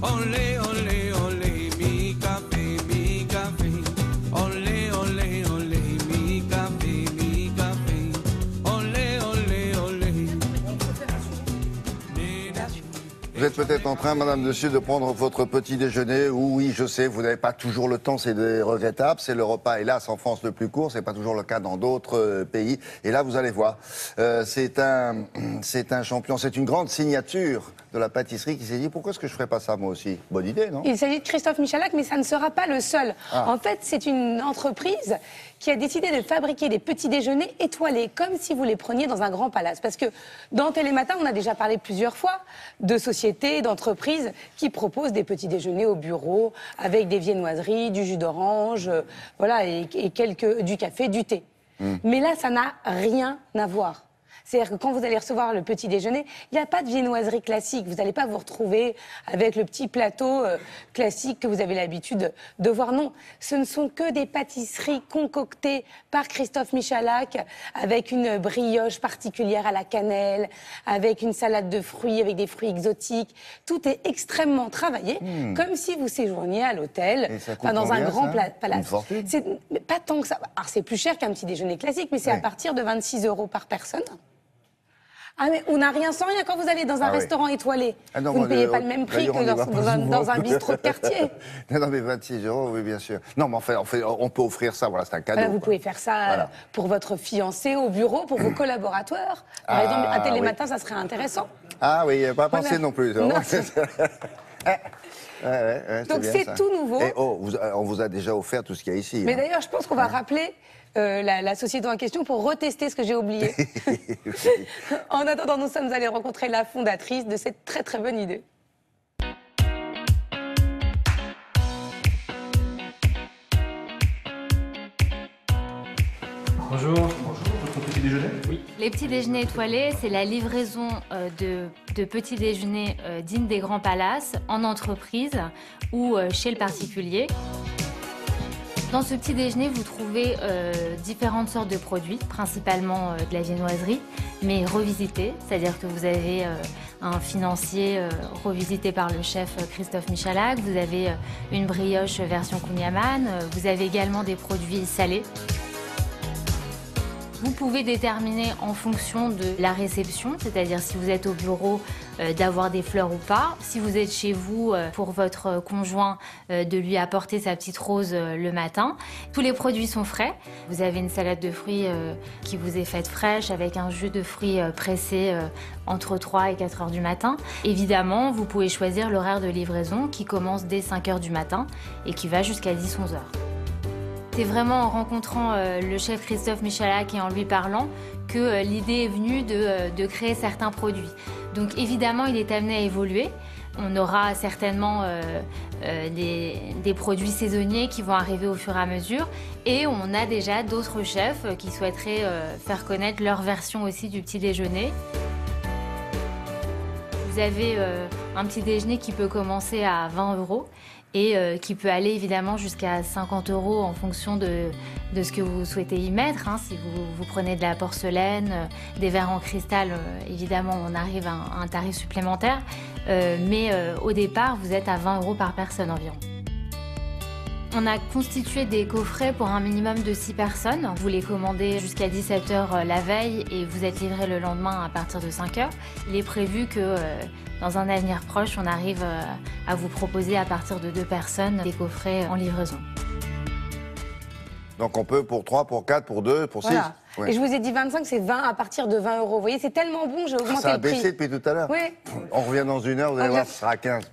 Olé, olé, olé, mi café, mi café. Olé, olé, olé, mi café, mi café. Olé, olé, olé. Vous êtes peut-être en train, Madame Dessus, de prendre votre petit déjeuner. Oui, je sais, vous n'avez pas toujours le temps, c'est regrettable. C'est le repas, hélas, en France le plus court. C'est pas toujours le cas dans d'autres pays. Et là, vous allez voir, c'est un champion, c'est une grande signature de la pâtisserie qui s'est dit, pourquoi est-ce que je ferais pas ça moi aussi? Bonne idée, non? Il s'agit de Christophe Michalak, mais ça ne sera pas le seul. Ah. En fait, c'est une entreprise qui a décidé de fabriquer des petits déjeuners étoilés, comme si vous les preniez dans un grand palace. Parce que dans Télématin, on a déjà parlé plusieurs fois de sociétés, d'entreprises qui proposent des petits déjeuners au bureau, avec des viennoiseries, du jus d'orange, voilà, et du café, du thé. Mais là, ça n'a rien à voir. C'est-à-dire que quand vous allez recevoir le petit déjeuner, il n'y a pas de viennoiserie classique. Vous n'allez pas vous retrouver avec le petit plateau classique que vous avez l'habitude de voir. Non, ce ne sont que des pâtisseries concoctées par Christophe Michalak, avec une brioche particulière à la cannelle, avec une salade de fruits, avec des fruits exotiques. Tout est extrêmement travaillé, comme si vous séjourniez à l'hôtel, dans un grand palace. Une fortune. Pas tant que ça. Alors c'est plus cher qu'un petit déjeuner classique, mais c'est à partir de 26 € par personne. Ah mais on n'a rien sans rien quand vous allez dans un restaurant étoilé. Ah non, vous ne payez pas le même prix que dans un bistrot de quartier. Non, mais 26 €, oui, bien sûr. Non, mais enfin, on peut offrir ça, voilà, c'est un cadeau. Vous pouvez faire ça pour votre fiancé au bureau, pour vos collaborateurs. Par exemple, à Télématin, ça serait intéressant. Ah oui, il n'y a pas pensé non plus. Non, Donc c'est tout nouveau. Et on vous a déjà offert tout ce qu'il y a ici. Mais d'ailleurs, je pense qu'on va rappeler la société en question pour retester ce que j'ai oublié. En attendant, nous sommes allés rencontrer la fondatrice de cette très très bonne idée. Bonjour. Bonjour, votre petit déjeuner? Oui. Les petits déjeuners étoilés, c'est la livraison de petits déjeuners dignes des grands palaces, en entreprise ou chez le particulier. Dans ce petit déjeuner, vous trouvez différentes sortes de produits, principalement de la viennoiserie, mais revisité, c'est-à-dire que vous avez un financier revisité par le chef Christophe Michalak, vous avez une brioche version Kouign-Amann, vous avez également des produits salés. Vous pouvez déterminer en fonction de la réception, c'est-à-dire si vous êtes au bureau, d'avoir des fleurs ou pas. Si vous êtes chez vous, pour votre conjoint, de lui apporter sa petite rose le matin. Tous les produits sont frais. Vous avez une salade de fruits qui vous est faite fraîche avec un jus de fruits pressé entre 3 et 4 heures du matin. Évidemment, vous pouvez choisir l'horaire de livraison qui commence dès 5 heures du matin et qui va jusqu'à 10-11 heures. C'est vraiment en rencontrant le chef Christophe Michalak et en lui parlant que l'idée est venue de créer certains produits. Donc évidemment, il est amené à évoluer. On aura certainement des produits saisonniers qui vont arriver au fur et à mesure. Et on a déjà d'autres chefs qui souhaiteraient faire connaître leur version aussi du petit déjeuner. Vous avez un petit déjeuner qui peut commencer à 20 € et qui peut aller évidemment jusqu'à 50 € en fonction de ce que vous souhaitez y mettre. Si vous prenez de la porcelaine, des verres en cristal, évidemment on arrive à un tarif supplémentaire. Mais au départ, vous êtes à 20 € par personne environ. On a constitué des coffrets pour un minimum de 6 personnes. Vous les commandez jusqu'à 17 h la veille et vous êtes livré le lendemain à partir de 5 h. Il est prévu que dans un avenir proche, on arrive à vous proposer à partir de 2 personnes des coffrets en livraison. Donc on peut pour 3, pour 4, pour 2, pour 6. Voilà. Oui. Et je vous ai dit 25, c'est 20 à partir de 20 €. Vous voyez, c'est tellement bon, j'ai augmenté Ça a le prix. baissé depuis tout à l'heure. Oui. On revient dans 1 heure, vous allez voir, ce sera à 15.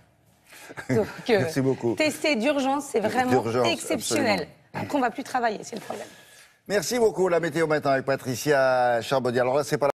Donc, Merci beaucoup. Tester d'urgence, c'est vraiment D'urgence, exceptionnel. absolument. Après, on ne va plus travailler, c'est le problème. Merci beaucoup. La météo maintenant avec Patricia Charbonnier. Alors là, c'est pas